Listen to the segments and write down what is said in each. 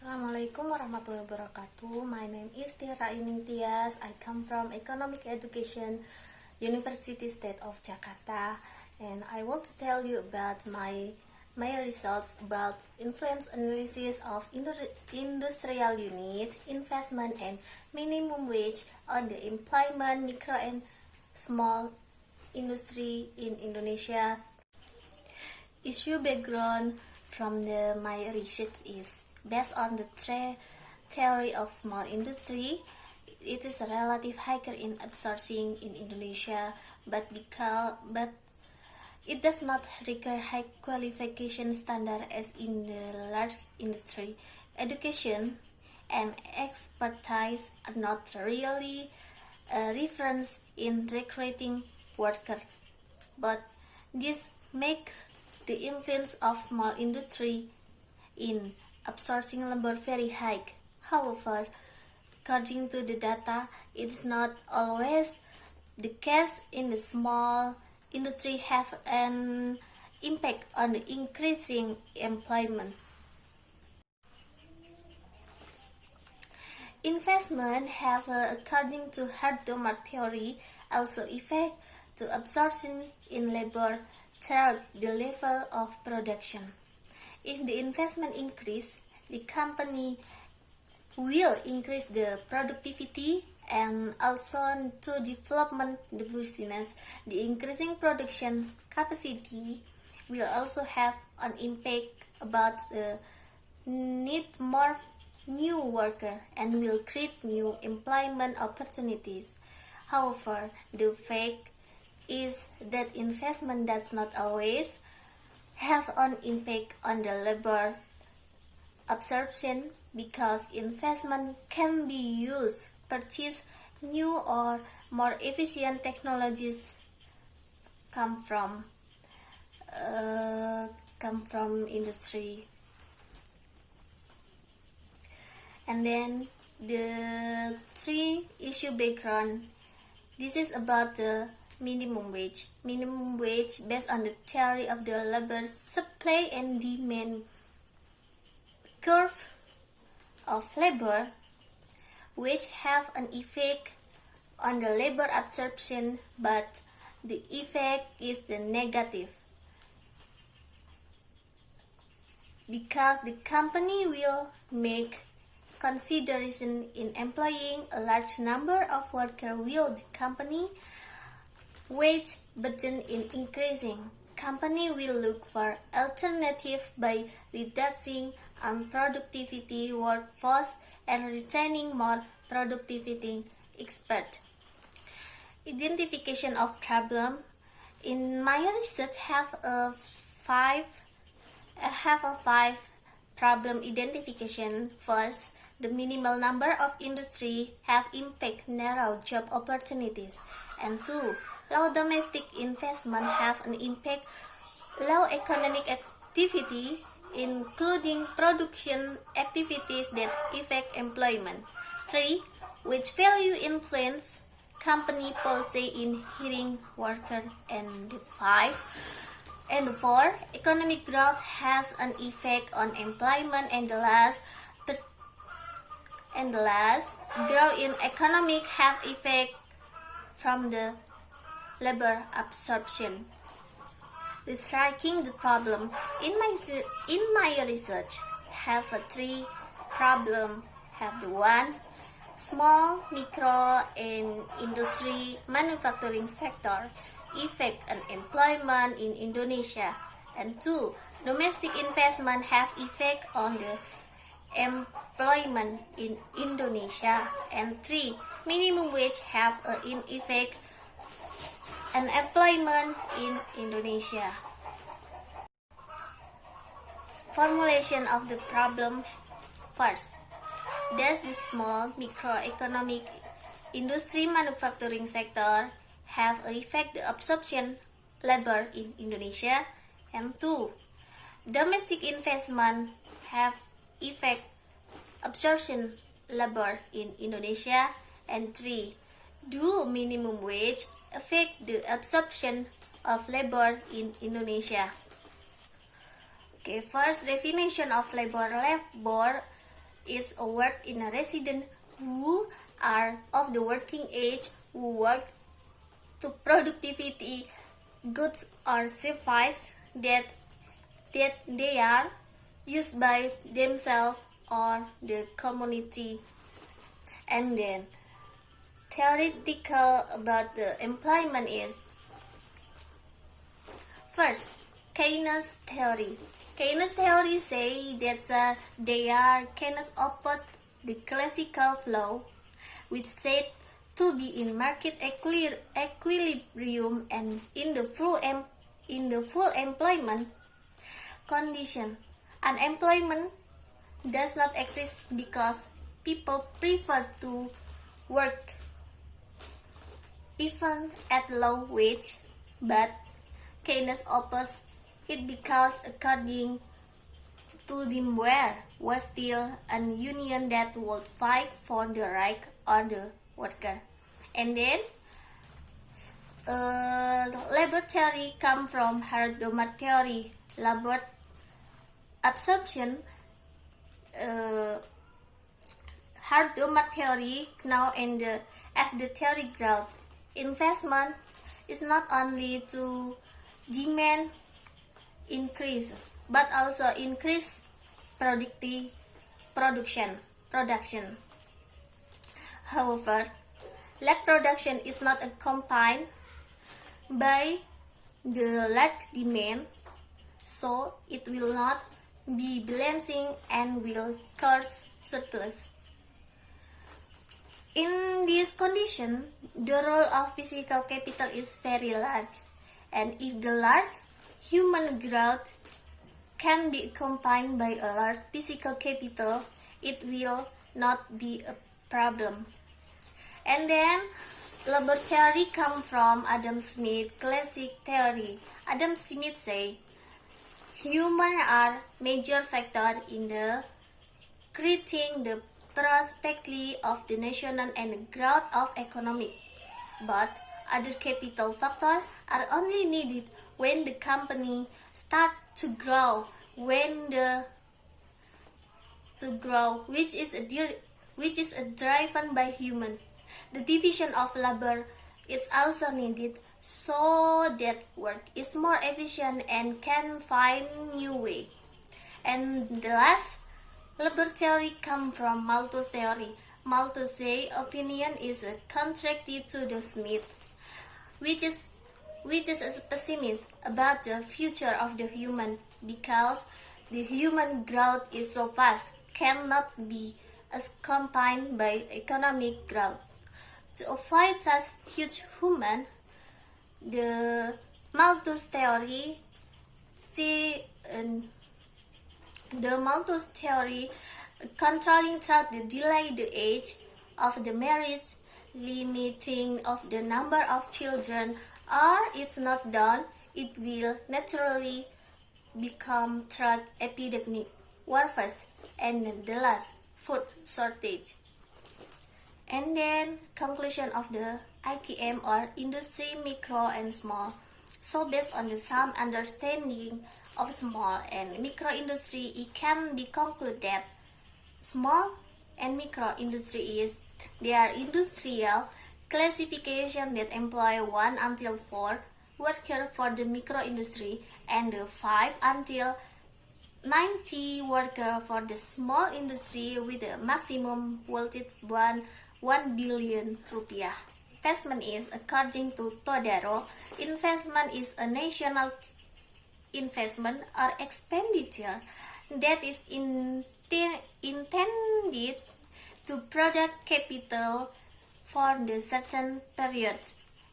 Assalamualaikum warahmatullahi wabarakatuh. My name is Tiara Ining Tias. I come from Economic Education, University State of Jakarta, and I want to tell you about my results about influence analysis of industrial unit, investment, and minimum wage on the employment, micro and small industry in Indonesia. Issue background from my research is based on the theory of small industry. It is a relative higher in outsourcing in Indonesia, but it does not require high qualification standard as in the large industry. Education and expertise are not really a reference in recruiting workers, but this make the influence of small industry in outsourcing labor very high. However, according to the data, it is not always the case in the small industry have an impact on the increasing employment. Investment have, according to Hardomer theory, also effect to absorption in labor throughout the level of production. If the investment increase, the company will increase the productivity and also to development the business. The increasing production capacity will also have an impact about the need more new worker and will create new employment opportunities. However, the fact is that investment does not always have an impact on the labor absorption because investment can be used purchase new or more efficient technologies come from industry. And then the three issue background. This is about the minimum wage. Minimum wage based on the theory of the labor supply and demand curve of labor, which have an effect on the labor absorption, but the effect is the negative because the company will make consideration in employing a large number of workers will the company wage burden in increasing. Company will look for alternative by reducing unproductivity workforce and retaining more productivity expert. Identification of problem. In my research have a five problem identification. First, the minimal number of industry have impact narrow job opportunities. And two, low domestic investment have an impact low economic activity, including production activities that affect employment. 3. Which value influence company policy in hiring workers. And 5. And 4. Economic growth has an effect on employment. And the last, growth in economic have effect from the labor absorption. Striking the problem in my research have a three problem. Have the one small, micro, and industry manufacturing sector effect on employment in Indonesia, and two, domestic investment have effect on the employment in Indonesia, and three, minimum wage have an effect and employment in Indonesia. Formulation of the problem. First, does the small microeconomic industry manufacturing sector have an effect the absorption labor in Indonesia? And two, domestic investment have effect absorption labor in Indonesia? And three, do minimum wage affect the absorption of labor in Indonesia? Okay, first definition of labor. Labor is a work in a resident who are of the working age who work to productivity goods or services that they are used by themselves or the community. And then theoretical about the employment is first, Keynes theory. Keynes theory say that Keynes opposed the classical flow, which said to be in market equilibrium and in the full employment condition. Unemployment does not exist because people prefer to work even at low wage, but Keynes opposed it because according to them there was still a union that would fight for the right of the worker. And then labor theory come from Herdomat theory. Labor absorption Herdomat theory now as the theory growth. Investment is not only to demand increase but also increase production. However, lack production is not accompanied by the lack demand, so it will not be balancing and will cause surplus. In this condition, the role of physical capital is very large, and if the large human growth can be accompanied by a large physical capital, it will not be a problem. And then, labor theory comes from Adam Smith classic theory. Adam Smith say, humans are major factor in the creating the prosperity of the nation and growth of economy. But other capital factors are only needed when the company start to grow, which is driven by human. The division of labor is also needed so that work is more efficient and can find new way. And the last, labor theory comes from Malthus theory. Malthus say opinion is contrary to the Smith, which is a pessimist about the future of the human because the human growth is so fast, cannot be accompanied by economic growth. To avoid such huge human, the Malthus theory controlling throughout the delay the age of the marriage, limiting of the number of children, or it's not done, it will naturally become throughout epidemic, warfare, and the last, food shortage. And then conclusion of the IKM or industry micro and small. So based on the some understanding of small and micro industry, it can be concluded that small and micro industry they are industrial classification that employ 1 until 4 workers for the micro industry and 5 until 90 workers for the small industry with a maximum voltage 1 billion rupiah. Investment is, according to Todaro, investment is a national investment or expenditure that is intended to produce capital for the certain period.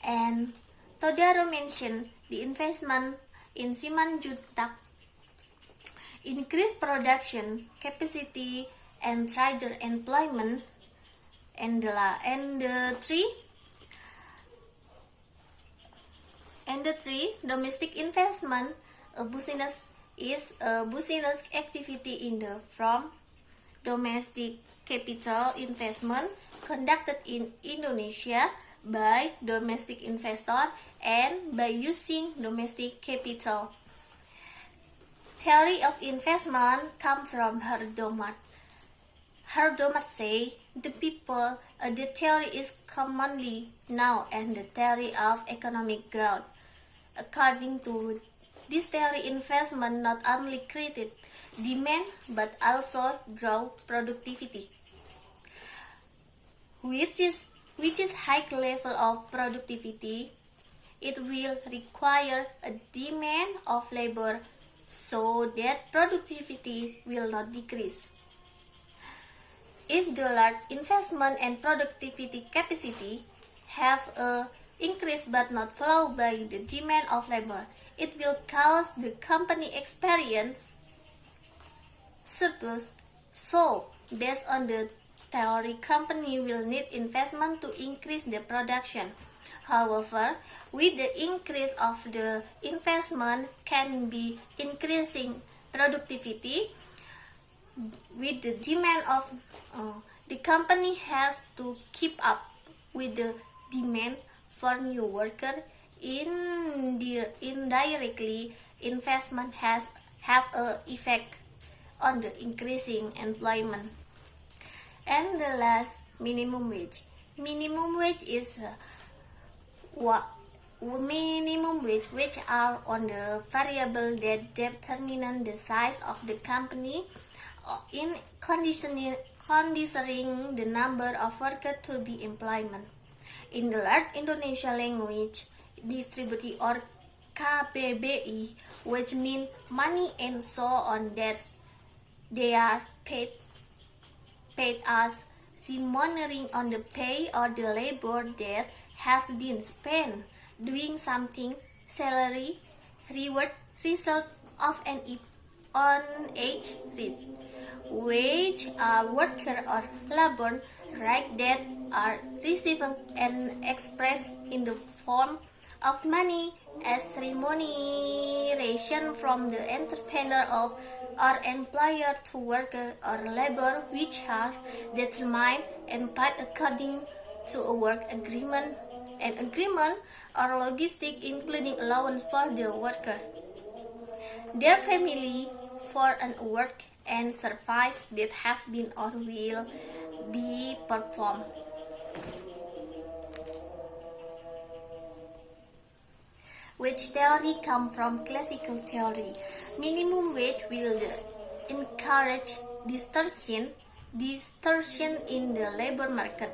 And Todaro mentioned the investment in Simanjuntak increase production capacity and trader employment. And the three, domestic investment, business is a business activity in the from domestic capital investment conducted in Indonesia by domestic investor and by using domestic capital. Theory of investment come from Herdomat. Herdomat say the theory is commonly known as the theory of economic growth. According to this theory, investment not only created demand but also grow productivity, which is high level of productivity. It will require a demand of labor so that productivity will not decrease. If the large investment and productivity capacity have a increase but not followed by the demand of labor, it will cause the company experience surplus. So, based on the theory, company will need investment to increase the production. However, with the increase of the investment can be increasing productivity. With the demand of the company has to keep up with the demand for new workers. Indirectly, investment have an effect on the increasing employment. And the last, minimum wage. Minimum wage is minimum wage, which are on the variable that determine the size of the company in conditioning the number of workers to be employment. In the large Indonesia language distributed or KPBI, which means money and so on, that they are paid as remunerating on the pay or the labor that has been spent doing something. Salary, reward, result of an on each risk. Wage are worker or labor right that are received and expressed in the form of money as remuneration from the entrepreneur or employer to worker or labor, which are determined and paid according to a work agreement, an agreement or logistic, including allowance for the worker, their family, for an work and service that have been or will be performed. Which theory come from classical theory. Minimum wage will encourage distortion in the labor market.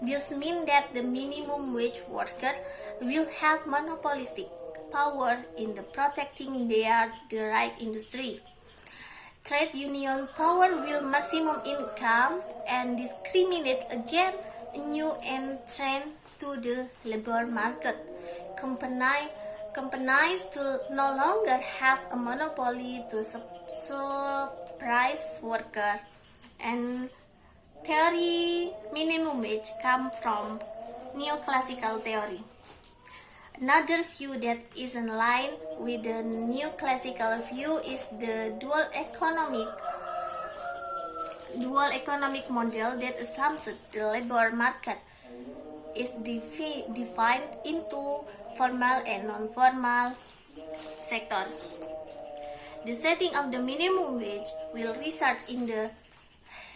This means that the minimum wage worker will have monopolistic power in the protecting the right industry. Trade union power will maximum income and discriminate against new entrant to the labor market. Companies will no longer have a monopoly to supplies worker. And theory minimum wage come from neoclassical theory. Another view that is in line with the neoclassical view is the dual economic model that assumes the labor market is divided into formal and non-formal sectors. The setting of the minimum wage will result in the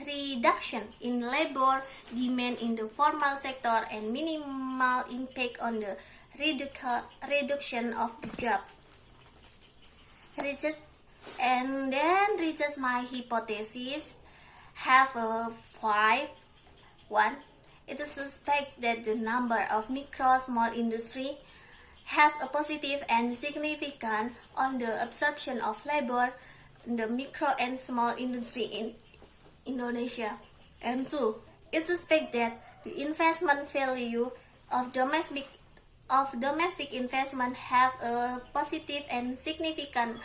reduction in labor demand in the formal sector and minimal impact on the reduction of the job. Research my hypothesis have a 5. 1. It is suspect that the number of micro-small industry has a positive and significant on the absorption of labor in the micro and small industry in Indonesia. And 2. It suspect that the investment value of domestic investment have a positive and significant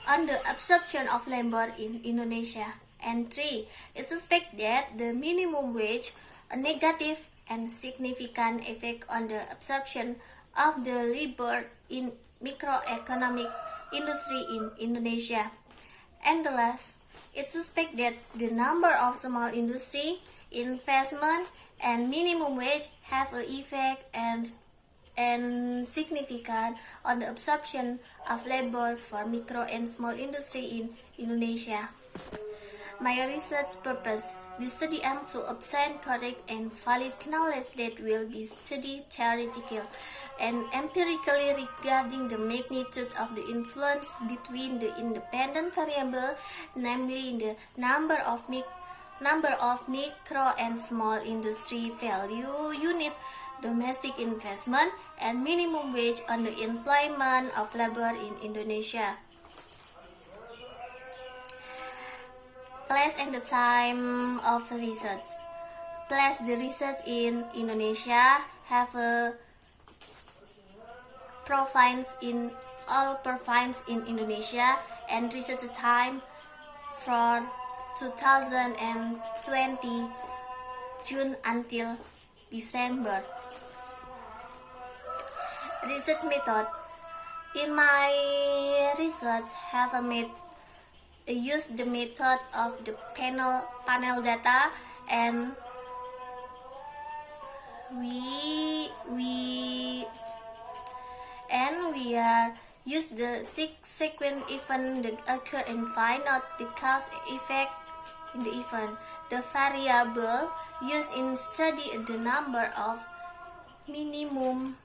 on the absorption of labor in Indonesia. And 3. It suspect that the minimum wage a negative and significant effect on the absorption of the labor in microeconomic industry in Indonesia. And the last, it suspect that the number of small industry, investment, and minimum wage have an effect and significant on the absorption of labor for micro and small industry in Indonesia. My research purpose. The study aims to obtain correct and valid knowledge that will be studied theoretically and empirically regarding the magnitude of the influence between the independent variables, namely the number of micro and small industry value unit, domestic investment, and minimum wage on the employment of labor in Indonesia. Place and the time of research. Place the research in Indonesia have a province in all provinces in Indonesia and research time from 2020 June until December. Research method. In my research have use the method of the panel data, and we are use the sequence event that occur and find out the cause effect in the event. The variable used in study the number of minimum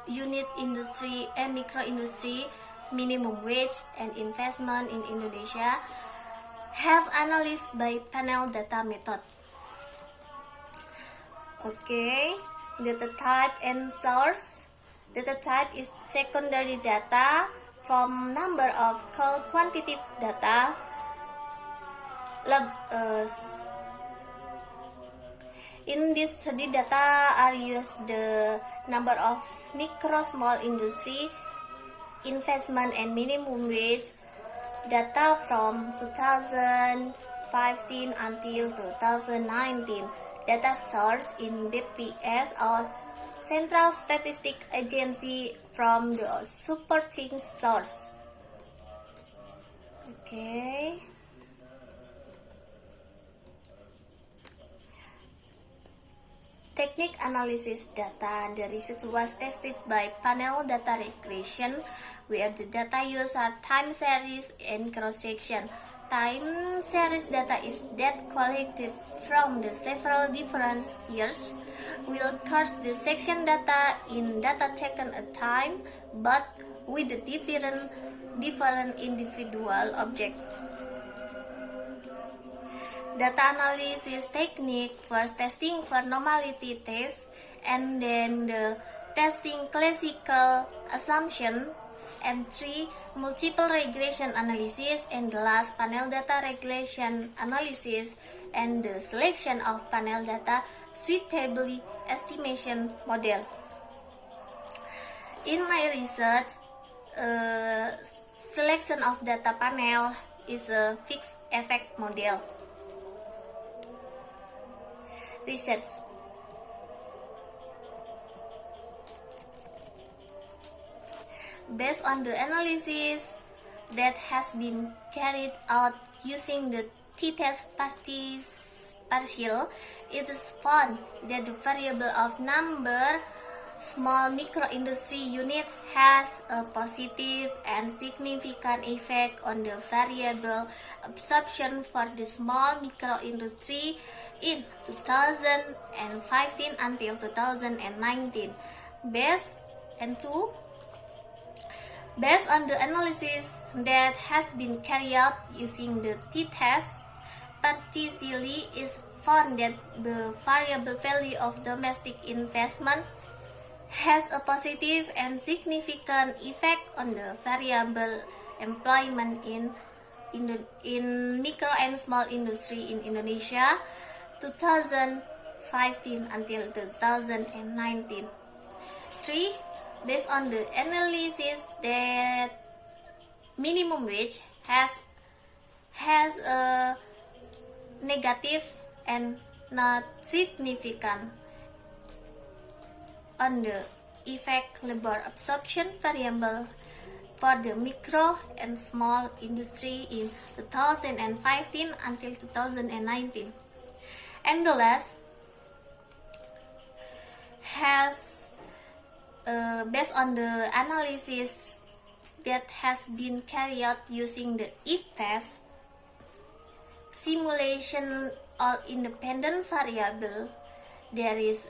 unit industry and micro industry, minimum wage, and investment in Indonesia have analyzed by panel data method. Okay, data type and source. Data type is secondary data from number of quantitative data. In this study, data are used the number of micro small industry, investment, and minimum wage data from 2015 until 2019. Data source in BPS or Central Statistic Agency from the supporting source. Okay. Technique analysis data. The research was tested by panel data regression, where the data used are time series and cross-section. Time series data is that collected from the several different years, will curse the section data in data taken at time, but with the different individual objects. Data analysis technique: first testing for normality test, and then the testing classical assumption, and 3 multiple regression analysis, and the last panel data regression analysis and the selection of panel data suitably estimation model. In my research, selection of data panel is a fixed effect model. Research. Based on the analysis that has been carried out using the t-test partial, it is found that the variable of number small micro industry unit has a positive and significant effect on the variable absorption for the small micro industry in 2015 until 2019. Based on the analysis that has been carried out using the t-test partially, is found that the variable value of domestic investment has a positive and significant effect on the variable employment in micro and small industry in Indonesia 2015 until 2019. 3. Based on the analysis that minimum wage has a negative and not significant on the effect labor absorption variable for the micro and small industry in 2015 until 2019. And the last has based on the analysis that has been carried out using the if test, simulation all independent variable. There is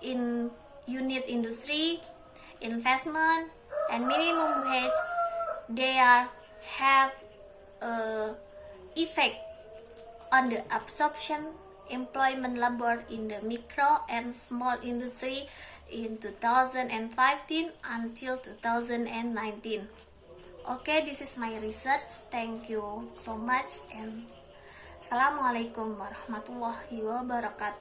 in unit industry, investment, and minimum wage. They have effect on the absorption employment labor in the micro and small industry in 2015 until 2019. Okay, this is my research. Thank you so much, and Assalamualaikum warahmatullahi wabarakatuh.